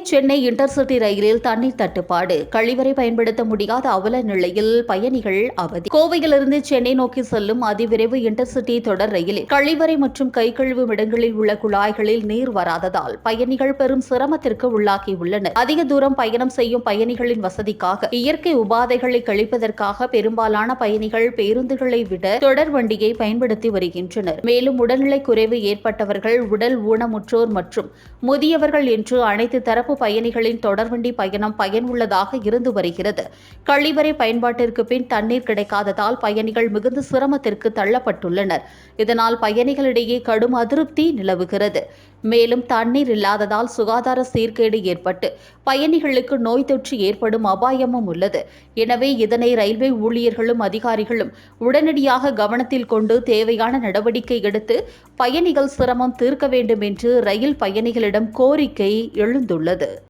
Chennai intercity ரயிலில் தண்ணீர் தட்டுப்பாடு, கழிவறை பயன்படுத்த முடியாத அவல நிலையில் பயணிகள் அவதி. கோவையிலிருந்து சென்னை நோக்கி செல்லும் அதிவிரைவு இன்டர்சிட்டி தொடர் ரயிலில் கழிவறை மற்றும் கை கழுவும் இடங்களில் உள்ள குழாய்களில் நீர் வராததால் பயணிகள் பெரும் சிரமத்திற்கு உள்ளாகியுள்ளனர். அதிக தூரம் பயணம் செய்யும் பயணிகளின் வசதிக்காக இயற்கை உபாதைகளை கழிப்பதற்காக பெரும்பாலான பயணிகள் பேருந்துகளை விட தொடர் வண்டியை பயன்படுத்தி வருகின்றனர். மேலும் உடல்நிலை குறைவு ஏற்பட்டவர்கள், உடல் ஊனமுற்றோர் மற்றும் முதியவர்கள் என்று அனைத்து தரப்பு பயணிகளின் தொடர்வண்டி பயணம் பயனுள்ளதாக இருந்து வருகிறது. கழிவறை பயன்பாட்டிற்கு பின் தண்ணீர் கிடைக்காததால் பயணிகள் மிகுந்த சிரமத்திற்கு தள்ளப்பட்டுள்ளனர். இதனால் பயணிகளிடையே கடும் அதிருப்தி நிலவுகிறது. மேலும் தண்ணீர் இல்லாததால் சுகாதார சீர்கேடு ஏற்பட்டு பயணிகளுக்கு நோய் தொற்று ஏற்படும் அபாயமும் உள்ளது. எனவே இதனை ரயில்வே ஊழியர்களும் அதிகாரிகளும் உடனடியாக கவனத்தில் கொண்டு தேவையான நடவடிக்கை எடுத்து பயணிகள் சிரமம் தீர்க்க வேண்டும் என்று ரயில் பயணிகளிடம் கோரிக்கை எழுந்துள்ளது.